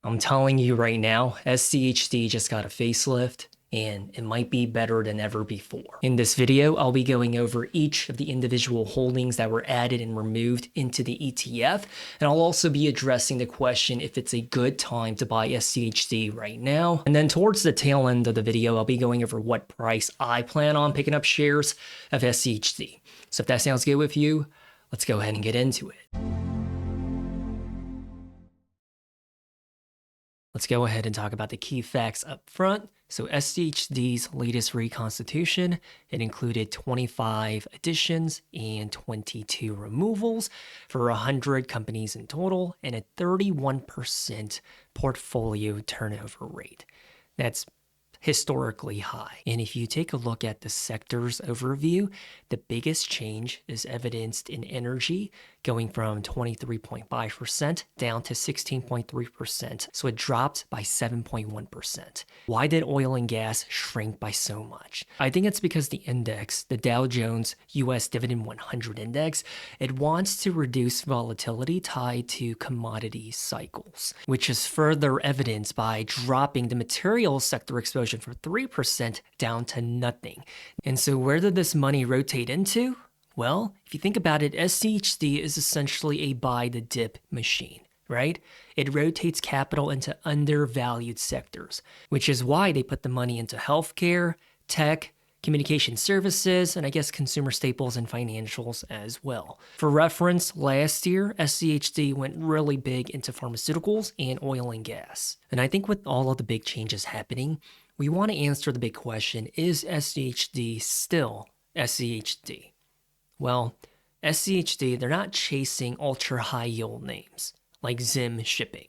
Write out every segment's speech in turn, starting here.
I'm telling you right now, SCHD just got a facelift, and it might be better than ever before. In this video, I'll be going over each of the individual holdings that were added and removed into the ETF, and I'll also be addressing the question if it's a good time to buy SCHD right now. And then towards the tail end of the video, I'll be going over what price I plan on picking up shares of SCHD. So if that sounds good with you, let's go ahead and get into it. Let's go ahead and talk about the key facts up front. So SCHD's latest reconstitution, it included 25 additions and 22 removals for 100 companies in total and a 31% portfolio turnover rate. That's historically high. And if you take a look at the sectors overview, the biggest change is evidenced in energy, going from 23.5% down to 16.3%. So it dropped by 7.1%. Why did oil and gas shrink by so much? I think it's because the index, the Dow Jones US Dividend 100 Index, it wants to reduce volatility tied to commodity cycles, which is further evidenced by dropping the materials sector exposure from 3% down to nothing. And so where did this money rotate into? Well, if you think about it, SCHD is essentially a buy the dip machine, right? It rotates capital into undervalued sectors, which is why they put the money into healthcare, tech, communication services, and I guess consumer staples and financials as well. For reference, last year, SCHD went really big into pharmaceuticals and oil and gas. And I think with all of the big changes happening, we want to answer the big question, is SCHD still SCHD? Well, SCHD, they're not chasing ultra high yield names like Zim Shipping.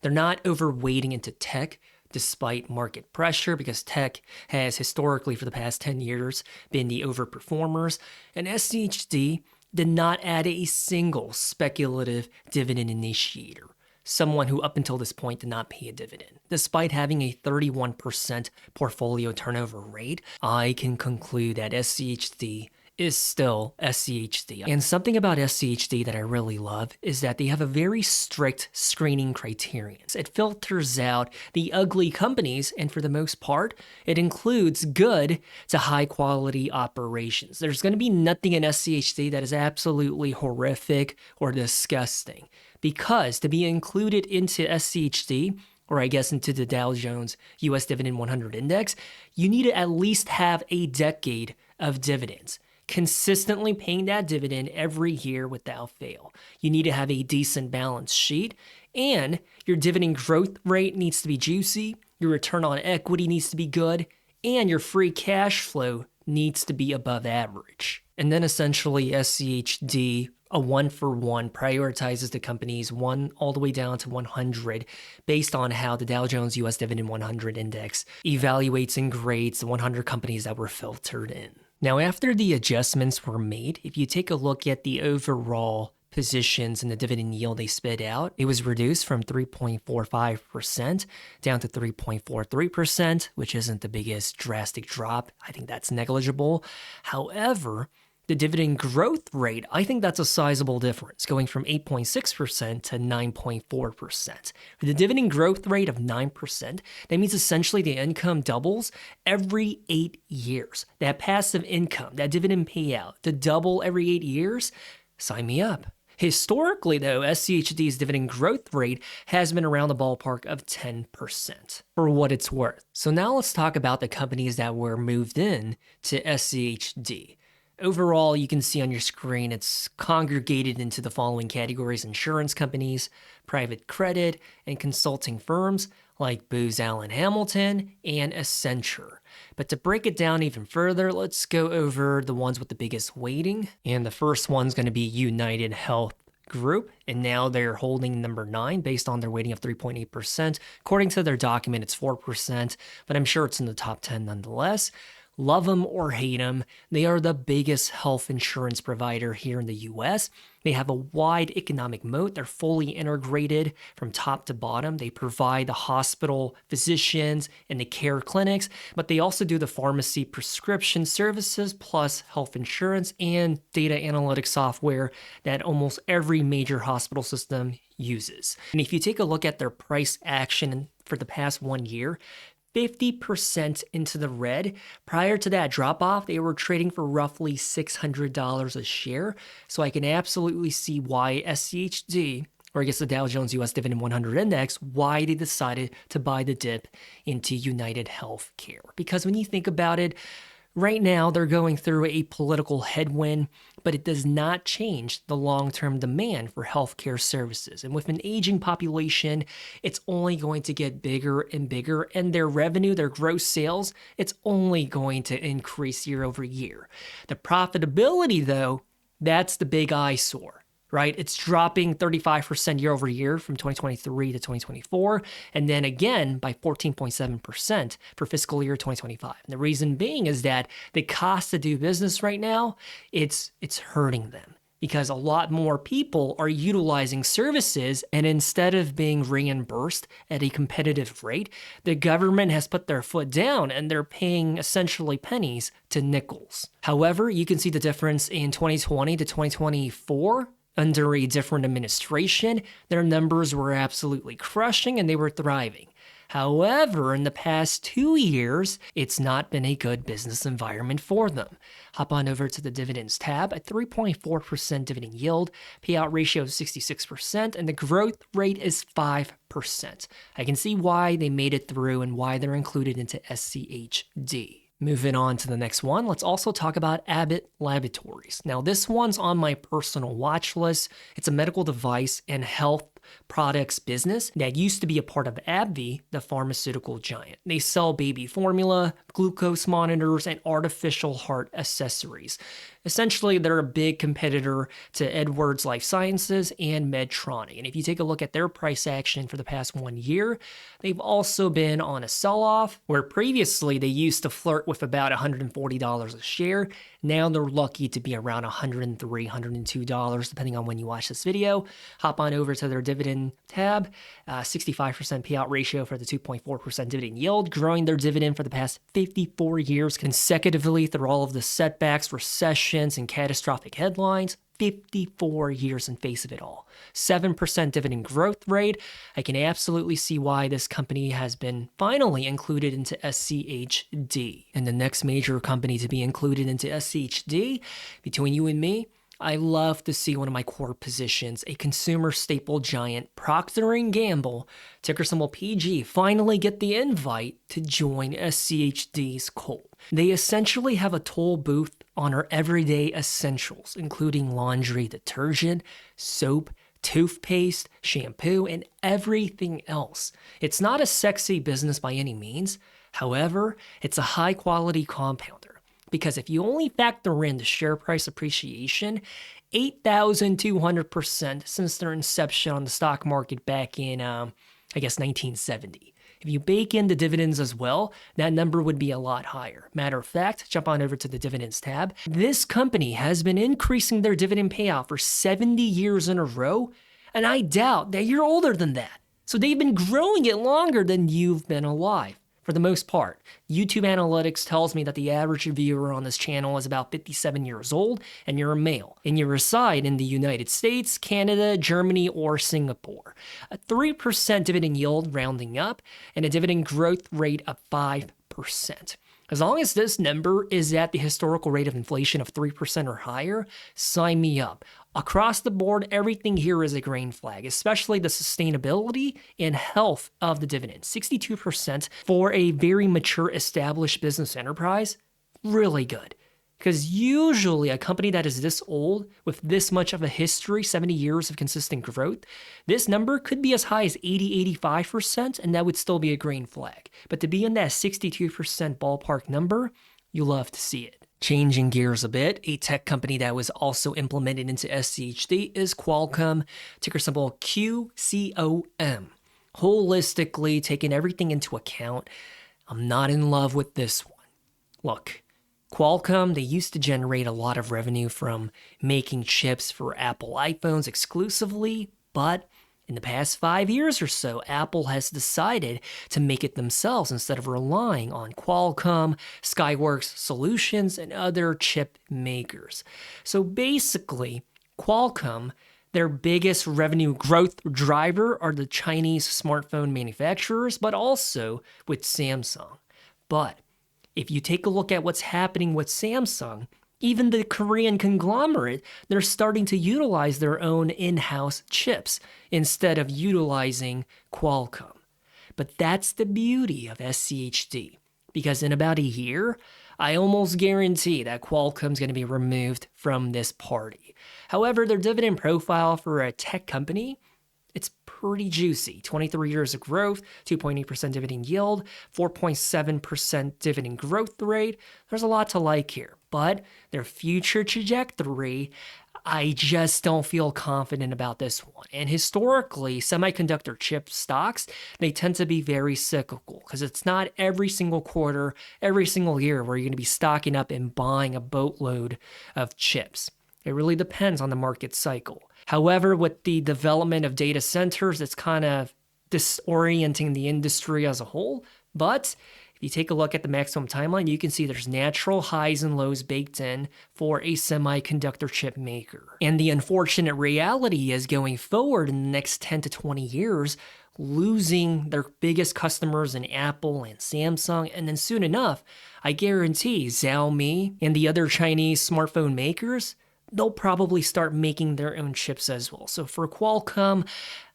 They're not overweighting into tech despite market pressure, because tech has historically for the past 10 years been the overperformers, and SCHD did not add a single speculative dividend initiator, someone who up until this point did not pay a dividend. Despite having a 31% portfolio turnover rate, I can conclude that SCHD is still SCHD. And something about SCHD that I really love is that they have a very strict screening criterion. It filters out the ugly companies, and for the most part, it includes good to high quality operations. There's going to be nothing in SCHD that is absolutely horrific or disgusting, because to be included into SCHD, or I guess into the Dow Jones US Dividend 100 Index, you need to at least have a decade of dividends, consistently paying that dividend every year without fail. You need to have a decent balance sheet, and your dividend growth rate needs to be juicy, your return on equity needs to be good, and your free cash flow needs to be above average. And then essentially SCHD, a 1-for-1, prioritizes the companies 1 all the way down to 100 based on how the Dow Jones US Dividend 100 Index evaluates and grades the 100 companies that were filtered in. Now, after the adjustments were made, if you take a look at the overall positions and the dividend yield they spit out, it was reduced from 3.45% down to 3.43%, which isn't the biggest drastic drop. I think that's negligible. However, the dividend growth rate, I think that's a sizable difference, going from 8.6% to 9.4%. For the dividend growth rate of 9%, that means essentially the income doubles every 8 years. That passive income, that dividend payout, to double every 8 years, sign me up. Historically, though, SCHD's dividend growth rate has been around the ballpark of 10%, for what it's worth. So now let's talk about the companies that were moved in to SCHD. Overall, you can see on your screen it's congregated into the following categories: insurance companies, private credit, and consulting firms like Booz Allen Hamilton and Accenture. But to break it down even further, let's go over the ones with the biggest weighting. And the first one's going to be UnitedHealth Group, and now they're holding number 9 based on their weighting of 3.8%. According to their document, it's 4%, but I'm sure it's in the top 10 nonetheless. Love them or hate them, they are the biggest health insurance provider here in the US. They have a wide economic moat. They're fully integrated from top to bottom. They provide the hospital, physicians, and the care clinics, but they also do the pharmacy prescription services, plus health insurance and data analytics software that almost every major hospital system uses. And if you take a look at their price action for the past 1 year, 50% into the red. Prior to that drop off, they were trading for roughly $600 a share. So I can absolutely see why SCHD, or I guess the Dow Jones US Dividend 100 Index, why they decided to buy the dip into UnitedHealth Care. Because when you think about it, right now they're going through a political headwind, but it does not change the long-term demand for healthcare services. And with an aging population, it's only going to get bigger and bigger, and their revenue, their gross sales, it's only going to increase year over year. The profitability, though, that's the big eyesore, right? It's dropping 35% year over year from 2023 to 2024, and then again by 14.7% for fiscal year 2025. And the reason being is that the cost to do business right now, it's hurting them because a lot more people are utilizing services, and instead of being reimbursed at a competitive rate, the government has put their foot down and they're paying essentially pennies to nickels. However, you can see the difference in 2020 to 2024. Under a different administration, their numbers were absolutely crushing and they were thriving. However, in the past 2 years, it's not been a good business environment for them. Hop on over to the dividends tab at 3.4% dividend yield, payout ratio is 66%, and the growth rate is 5%. I can see why they made it through and why they're included into SCHD. Moving on to the next one, let's also talk about Abbott Laboratories. Now, this one's on my personal watch list. It's a medical device and health products business that used to be a part of AbbVie, the pharmaceutical giant. They sell baby formula, glucose monitors, and artificial heart accessories. Essentially, they're a big competitor to Edwards Lifesciences and Medtronic. And if you take a look at their price action for the past 1 year, they've also been on a sell-off where previously they used to flirt with about $140 a share. Now they're lucky to be around $103, $102, depending on when you watch this video. Hop on over to their dividend tab, 65% payout ratio for the 2.4% dividend yield, growing their dividend for the past 54 years consecutively through all of the setbacks, recessions, and catastrophic headlines. 54 years in face of it all. 7% dividend growth rate. I can absolutely see why this company has been finally included into SCHD. And the next major company to be included into SCHD, between you and me, I love to see one of my core positions, a consumer staple giant, Procter Gamble, ticker symbol PG, finally get the invite to join SCHD's cult. They essentially have a toll booth on our everyday essentials, including laundry detergent, soap, toothpaste, shampoo, and everything else. It's not a sexy business by any means. However, it's a high-quality compounder. Because if you only factor in the share price appreciation, 8,200% since their inception on the stock market back in, 1970. If you bake in the dividends as well, that number would be a lot higher. Matter of fact, jump on over to the dividends tab. This company has been increasing their dividend payout for 70 years in a row, and I doubt that you're older than that. So they've been growing it longer than you've been alive. For the most part, YouTube analytics tells me that the average viewer on this channel is about 57 years old, and you're a male, and you reside in the United States, Canada, Germany, or Singapore. A 3% dividend yield rounding up, and a dividend growth rate of 5%. As long as this number is at the historical rate of inflation of 3% or higher, sign me up. Across the board, everything here is a green flag, especially the sustainability and health of the dividend. 62% for a very mature, established business enterprise, really good. Because usually a company that is this old, with this much of a history, 70 years of consistent growth, this number could be as high as 80-85%, and that would still be a green flag. But to be in that 62% ballpark number, you love to see it. Changing gears a bit, a tech company that was also implemented into SCHD is Qualcomm, ticker symbol QCOM. Holistically, taking everything into account, I'm not in love with this one. Look, Qualcomm, they used to generate a lot of revenue from making chips for Apple iPhones exclusively, but in the past 5 years or so, Apple has decided to make it themselves instead of relying on Qualcomm, Skyworks Solutions, and other chip makers. So basically, Qualcomm, their biggest revenue growth driver are the Chinese smartphone manufacturers, but also with Samsung. But if you take a look at what's happening with Samsung, even the Korean conglomerate, they're starting to utilize their own in-house chips instead of utilizing Qualcomm. But that's the beauty of SCHD, because in about a year, I almost guarantee that Qualcomm's going to be removed from this party. However, their dividend profile for a tech company, it's pretty juicy. 23 years of growth, 2.8% dividend yield, 4.7% dividend growth rate. There's a lot to like here, but their future trajectory, I just don't feel confident about this one. And historically, semiconductor chip stocks, they tend to be very cyclical because it's not every single quarter, every single year where you're going to be stocking up and buying a boatload of chips. It really depends on the market cycle. However, with the development of data centers, it's kind of disorienting the industry as a whole. But if you take a look at the maximum timeline, you can see there's natural highs and lows baked in for a semiconductor chip maker. And the unfortunate reality is going forward in the next 10 to 20 years, losing their biggest customers in Apple and Samsung, and then soon enough, I guarantee Xiaomi and the other Chinese smartphone makers, they'll probably start making their own chips as well. So for Qualcomm,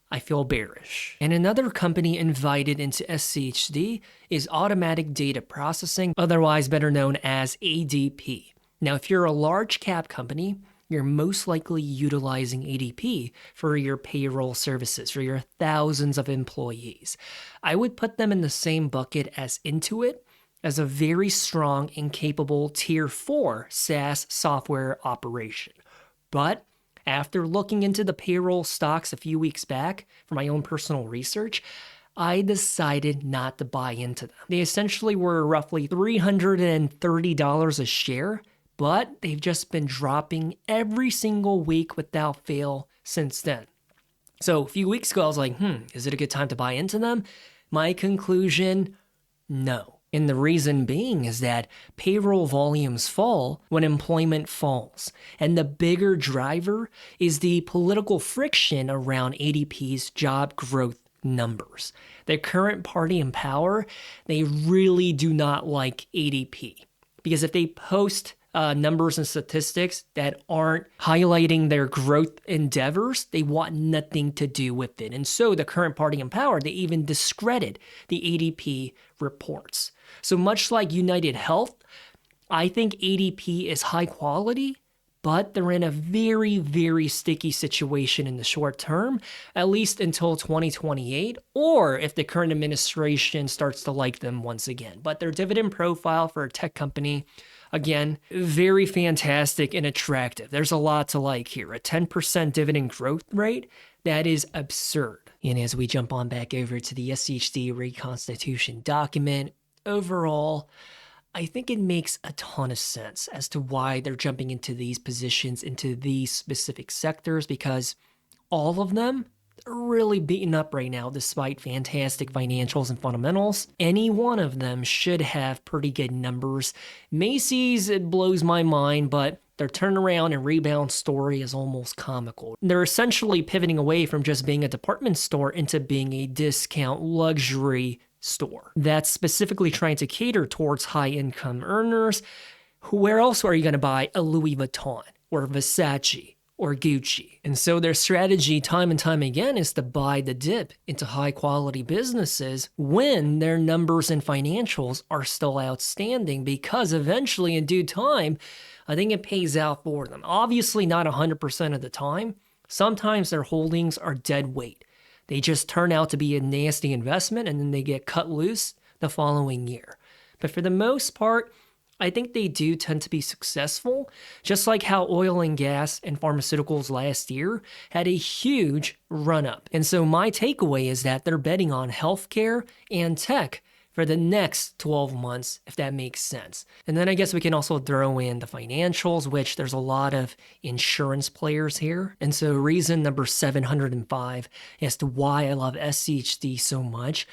I feel bearish. And another company invited into SCHD is Automatic Data Processing, otherwise better known as ADP. Now, if you're a large cap company, you're most likely utilizing ADP for your payroll services, for your thousands of employees. I would put them in the same bucket as Intuit, as a very strong and capable Tier 4 SaaS software operation. But after looking into the payroll stocks a few weeks back for my own personal research, I decided not to buy into them. They essentially were roughly $330 a share, but they've just been dropping every single week without fail since then. So a few weeks ago, I was like, is it a good time to buy into them? My conclusion, no. And the reason being is that payroll volumes fall when employment falls. And the bigger driver is the political friction around ADP's job growth numbers. The current party in power, they really do not like ADP. Because if they post numbers and statistics that aren't highlighting their growth endeavors, they want nothing to do with it. And so the current party in power, they even discredit the ADP reports. So much like UnitedHealth, I think ADP is high quality, but they're in a very, very sticky situation in the short term, at least until 2028, or if the current administration starts to like them once again. But their dividend profile for a tech company, again, very fantastic and attractive. There's a lot to like here. A 10% dividend growth rate, that is absurd. And as we jump on back over to the SCHD Reconstitution document, overall, I think it makes a ton of sense as to why they're jumping into these positions, into these specific sectors, because all of them are really beaten up right now despite fantastic financials and fundamentals. Any one of them should have pretty good numbers. Macy's, it blows my mind, but their turnaround and rebound story is almost comical. They're essentially pivoting away from just being a department store into being a discount luxury store that's specifically trying to cater towards high-income earners. Where else are you going to buy a Louis Vuitton or Versace or Gucci? And so their strategy time and time again is to buy the dip into high-quality businesses when their numbers and financials are still outstanding, because eventually in due time, I think it pays out for them. Obviously not 100% of the time. Sometimes their holdings are dead weight. They just turn out to be a nasty investment and then they get cut loose the following year. But for the most part, I think they do tend to be successful, just like how oil and gas and pharmaceuticals last year had a huge run up. And so my takeaway is that they're betting on healthcare and tech for the next 12 months, if that makes sense. And then I guess we can also throw in the financials, which there's a lot of insurance players here. And so reason number 705 as to why I love SCHD so much,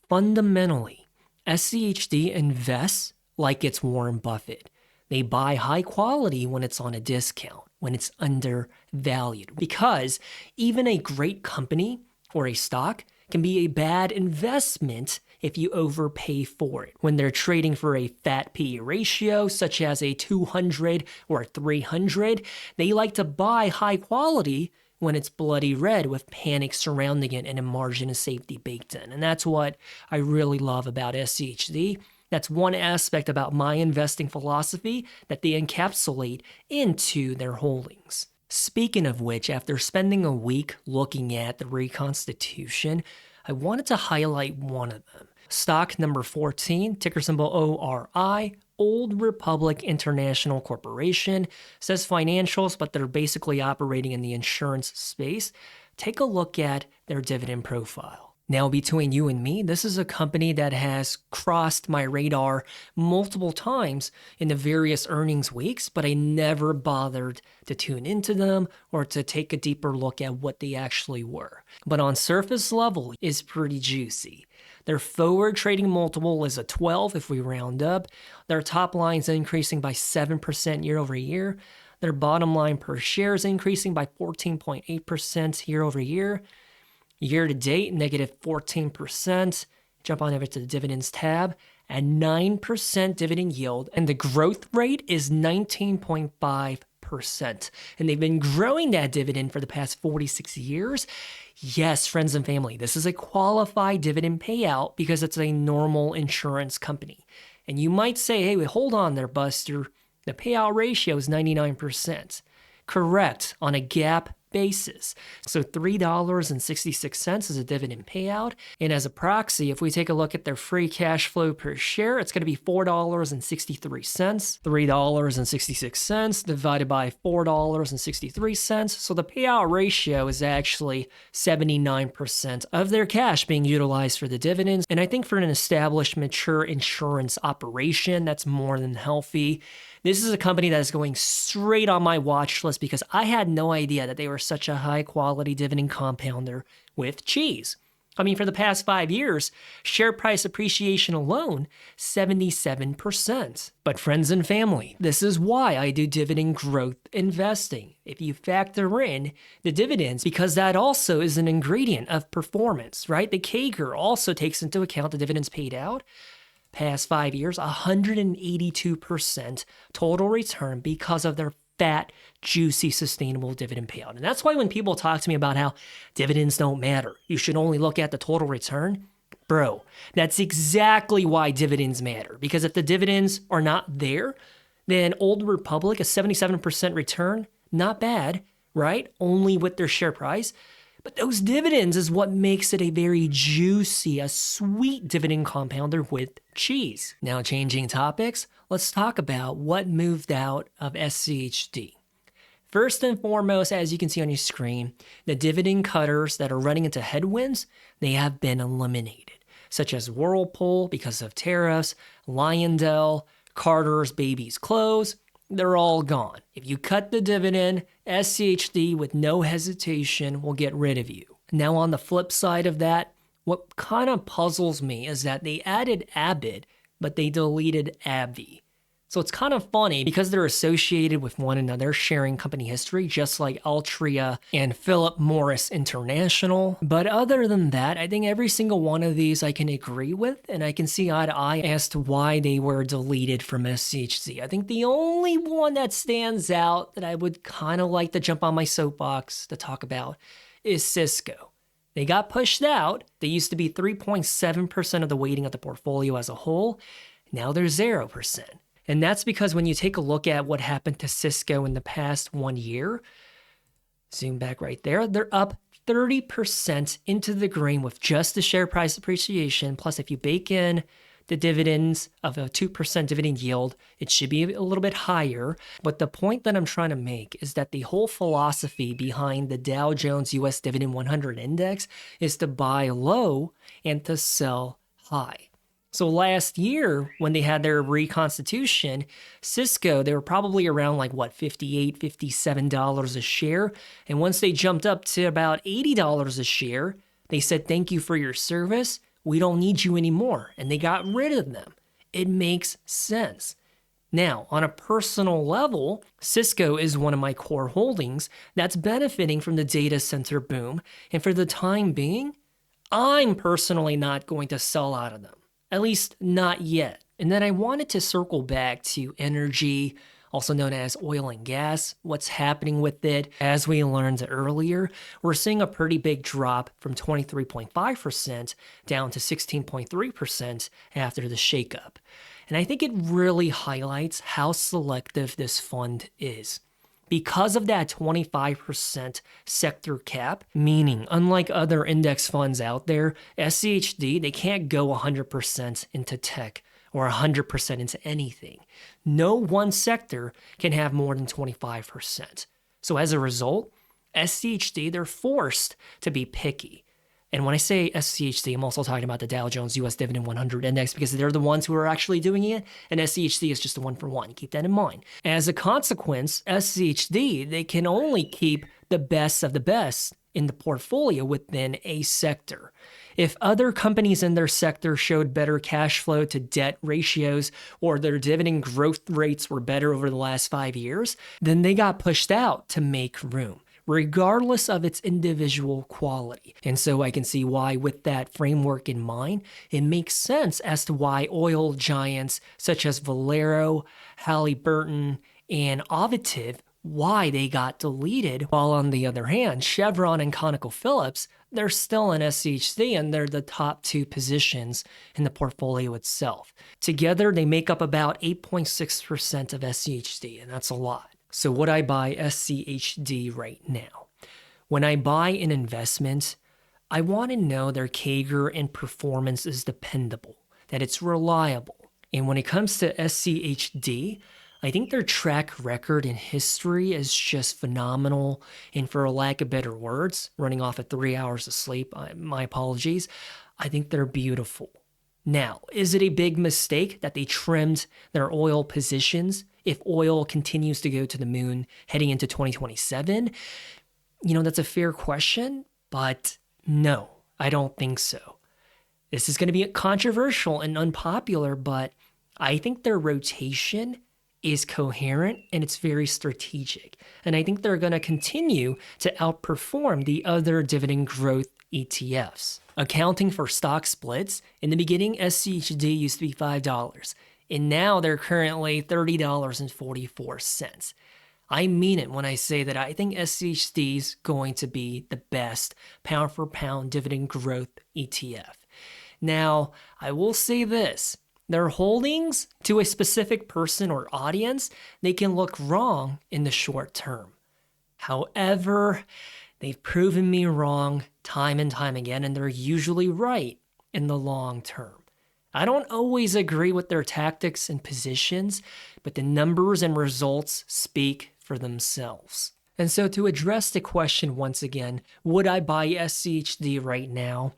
fundamentally, SCHD invests like it's Warren Buffett. They buy high quality when it's on a discount, when it's undervalued. Because even a great company or a stock can be a bad investment if you overpay for it. When they're trading for a fat PE ratio, such as a 200 or a 300, they like to buy high quality when it's bloody red with panic surrounding it and a margin of safety baked in. And that's what I really love about SCHD. That's one aspect about my investing philosophy that they encapsulate into their holdings. Speaking of which, after spending a week looking at the Reconstitution, I wanted to highlight one of them. Stock number 14, ticker symbol ORI, Old Republic International Corporation. Says financials, but they're basically operating in the insurance space. Take a look at their dividend profile. Now, between you and me, this is a company that has crossed my radar multiple times in the various earnings weeks, but I never bothered to tune into them or to take a deeper look at what they actually were. But on surface level, it's pretty juicy. Their forward trading multiple is a 12 if we round up. Their top line is increasing by 7% year over year. Their bottom line per share is increasing by 14.8% year over year. Year to date, negative 14%. Jump on over to the dividends tab and 9% dividend yield. And the growth rate is 19.5%. And they've been growing that dividend for the past 46 years. Yes, friends and family, this is a qualified dividend payout because it's a normal insurance company. And you might say, hey, wait, hold on there, Buster. The payout ratio is 99%. Correct, on a GAAP basis. So $3.66 is a dividend payout. And as a proxy, if we take a look at their free cash flow per share, it's going to be $4.63. $3.66 divided by $4.63. So the payout ratio is actually 79% of their cash being utilized for the dividends. And I think for an established, mature insurance operation, that's more than healthy. This is a company that is going straight on my watch list because I had no idea that they were such a high quality dividend compounder with cheese. I mean, for the past 5 years, share price appreciation alone, 77%. But friends and family, this is why I do dividend growth investing. If you factor in the dividends, because that also is an ingredient of performance, right? The CAGR also takes into account the dividends paid out. Past 5 years, 182% total return because of their fat, juicy, sustainable dividend payout. And that's why when people talk to me about how dividends don't matter, you should only look at the total return, bro, that's exactly why dividends matter. Because if the dividends are not there, then Old Republic, a 77% return, not bad, right? Only with their share price. But those dividends is what makes it a very juicy, a sweet dividend compounder with cheese. Now, changing topics, let's talk about what moved out of SCHD. First and foremost, as you can see on your screen, the dividend cutters that are running into headwinds, they have been eliminated, such as Whirlpool because of tariffs, Lyondell, Carter's Baby's Clothes. They're all gone. If you cut the dividend, SCHD with no hesitation will get rid of you. Now on the flip side of that, what kind of puzzles me is that they added Abbott, but they deleted AbbVie. So it's kind of funny because they're associated with one another, sharing company history, just like Altria and Philip Morris International. But other than that, I think every single one of these I can agree with, and I can see eye to eye as to why they were deleted from SCHD. I think the only one that stands out that I would kind of like to jump on my soapbox to talk about is Cisco. They got pushed out. They used to be 3.7% of the weighting of the portfolio as a whole. Now they're 0%. And that's because when you take a look at what happened to Cisco in the past 1 year, zoom back right there, they're up 30% into the green with just the share price appreciation. Plus, if you bake in the dividends of a 2% dividend yield, it should be a little bit higher. But the point that I'm trying to make is that the whole philosophy behind the Dow Jones US Dividend 100 Index is to buy low and to sell high. So last year, when they had their reconstitution, Cisco, they were probably around like what, $58, $57 a share. And once they jumped up to about $80 a share, they said, thank you for your service. We don't need you anymore. And they got rid of them. It makes sense. Now, on a personal level, Cisco is one of my core holdings that's benefiting from the data center boom. And for the time being, I'm personally not going to sell out of them. At least not yet. And then I wanted to circle back to energy, also known as oil and gas, what's happening with it. As we learned earlier, we're seeing a pretty big drop from 23.5% down to 16.3% after the shakeup. And I think it really highlights how selective this fund is. Because of that 25% sector cap, meaning unlike other index funds out there, SCHD, they can't go 100% into tech or 100% into anything. No one sector can have more than 25%. So as a result, SCHD, they're forced to be picky. And when I say SCHD, I'm also talking about the Dow Jones US Dividend 100 Index because they're the ones who are actually doing it, and SCHD is just a one for one. Keep that in mind. As a consequence, SCHD, they can only keep the best of the best in the portfolio within a sector. If other companies in their sector showed better cash flow to debt ratios or their dividend growth rates were better over the last 5 years, then they got pushed out to make room, regardless of its individual quality. And so I can see why, with that framework in mind, it makes sense as to why oil giants such as Valero, Halliburton, and Ovitiv, why they got deleted, while on the other hand, Chevron and ConocoPhillips, they're still in SCHD and they're the top two positions in the portfolio itself. Together, they make up about 8.6% of SCHD, and that's a lot. So would I buy SCHD right now? When I buy an investment, I want to know their CAGR and performance is dependable, that it's reliable. And when it comes to SCHD, I think their track record and history is just phenomenal. And for a lack of better words, running off at 3 hours of sleep, my apologies, I think they're beautiful. Now, is it a big mistake that they trimmed their oil positions if oil continues to go to the moon heading into 2027? That's a fair question, but no, I don't think so. This is going to be controversial and unpopular, but I think their rotation is coherent and it's very strategic. And I think they're going to continue to outperform the other dividend growth ETFs. Accounting for stock splits, in the beginning, SCHD used to be $5, and now they're currently $30.44. I mean it when I say that I think SCHD is going to be the best pound for pound dividend growth ETF. Now, I will say this. Their holdings to a specific person or audience, they can look wrong in the short term. However, they've proven me wrong time and time again, and they're usually right in the long term. I don't always agree with their tactics and positions, but the numbers and results speak for themselves. And so to address the question once again, would I buy SCHD right now?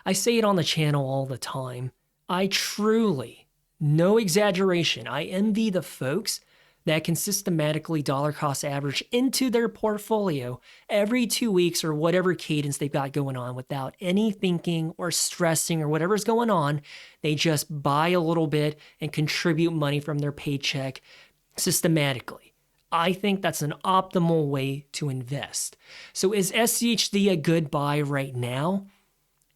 I say it on the channel all the time. I truly, no exaggeration, I envy the folks that can systematically dollar cost average into their portfolio every 2 weeks or whatever cadence they've got going on without any thinking or stressing or whatever's going on. They just buy a little bit and contribute money from their paycheck systematically. I think that's an optimal way to invest. So is SCHD a good buy right now?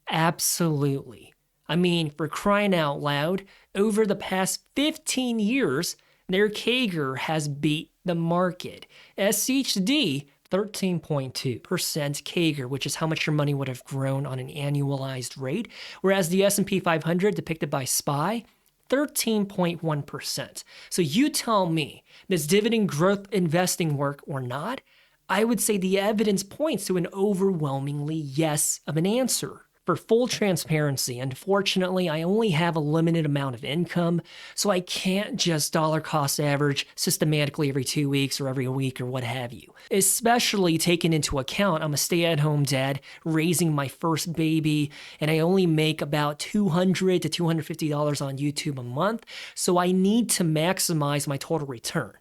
Absolutely. I mean, for crying out loud, over the past 15 years, their CAGR has beat the market. SCHD, 13.2% CAGR, which is how much your money would have grown on an annualized rate, whereas the S&P 500, depicted by SPY, 13.1%. So you tell me, does dividend growth investing work or not? I would say the evidence points to an overwhelmingly yes of an answer For full transparency, unfortunately, I only have a limited amount of income, so I can't just dollar cost average systematically every 2 weeks or every week or what have you. Especially taking into account I'm a stay-at-home dad raising my first baby, and I only make about $200 to $250 on YouTube a month, so I need to maximize my total return.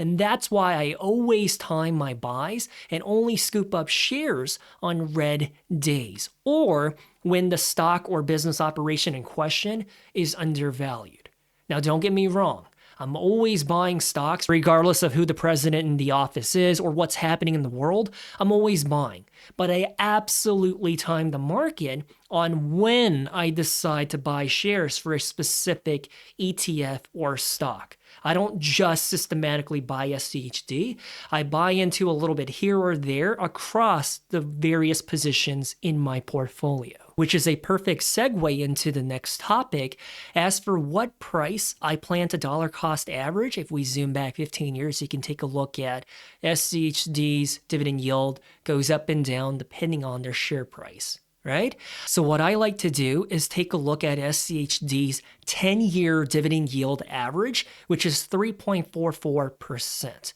And that's why I always time my buys and only scoop up shares on red days or when the stock or business operation in question is undervalued. Now, don't get me wrong. I'm always buying stocks regardless of who the president in the office is or what's happening in the world. I'm always buying. But I absolutely time the market on when I decide to buy shares for a specific ETF or stock. I don't just systematically buy SCHD. I buy into a little bit here or there across the various positions in my portfolio, which is a perfect segue into the next topic. As for what price I plan to dollar cost average, if we zoom back 15 years, you can take a look at SCHD's dividend yield goes up and down depending on their share price. Right? So what I like to do is take a look at SCHD's 10-year dividend yield average, which is 3.44%.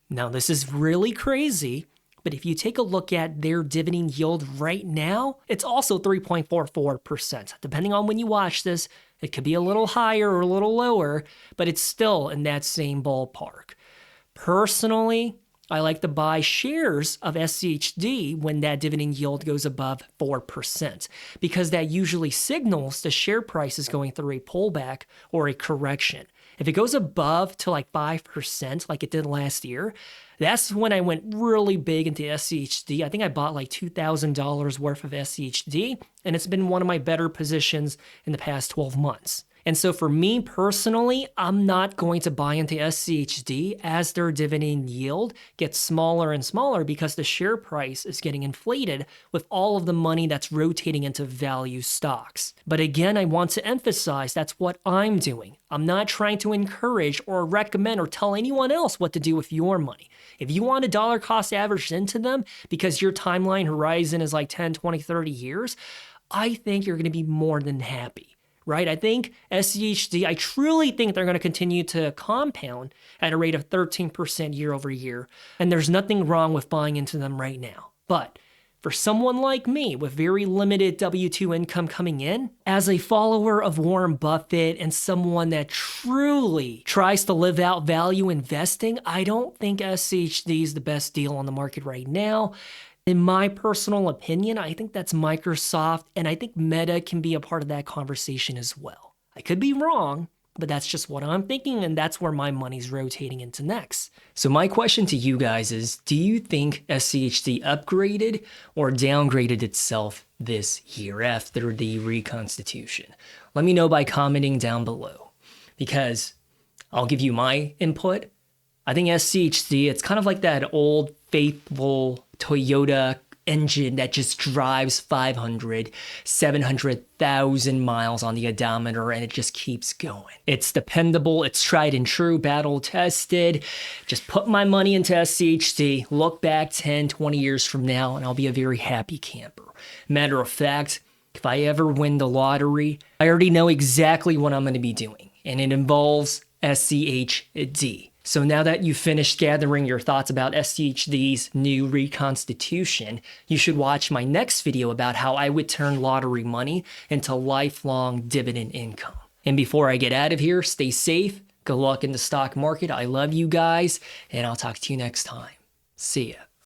Now, this is really crazy, but if you take a look at their dividend yield right now, it's also 3.44%. Depending on when you watch this, it could be a little higher or a little lower, but it's still in that same ballpark. Personally, I like to buy shares of SCHD when that dividend yield goes above 4% because that usually signals the share price is going through a pullback or a correction. If it goes above to like 5% like it did last year, that's when I went really big into SCHD. I think I bought like $2,000 worth of SCHD, and it's been one of my better positions in the past 12 months. And so for me personally, I'm not going to buy into SCHD as their dividend yield gets smaller and smaller because the share price is getting inflated with all of the money that's rotating into value stocks. But again, I want to emphasize that's what I'm doing. I'm not trying to encourage or recommend or tell anyone else what to do with your money. If you want a dollar cost average into them because your timeline horizon is like 10, 20, 30 years, I think you're going to be more than happy. Right? I think SCHD, I truly think they're going to continue to compound at a rate of 13% year over year. And there's nothing wrong with buying into them right now. But for someone like me with very limited W-2 income coming in, as a follower of Warren Buffett and someone that truly tries to live out value investing, I don't think SCHD is the best deal on the market right now. In my personal opinion, I think that's Microsoft, and I think Meta can be a part of that conversation as well. I could be wrong, but that's just what I'm thinking, and that's where my money's rotating into next. So my question to you guys is, do you think SCHD upgraded or downgraded itself this year after the reconstitution? Let me know by commenting down below, because I'll give you my input. I think SCHD, it's kind of like that old faithful Toyota engine that just drives 500, 700,000 miles on the odometer and it just keeps going. It's dependable, it's tried and true, battle tested. Just put my money into SCHD, look back 10, 20 years from now, and I'll be a very happy camper. Matter of fact, if I ever win the lottery, I already know exactly what I'm going to be doing, and it involves SCHD. So now that you've finished gathering your thoughts about SCHD's new reconstitution, you should watch my next video about how I would turn lottery money into lifelong dividend income. And before I get out of here, stay safe, good luck in the stock market, I love you guys, and I'll talk to you next time. See ya.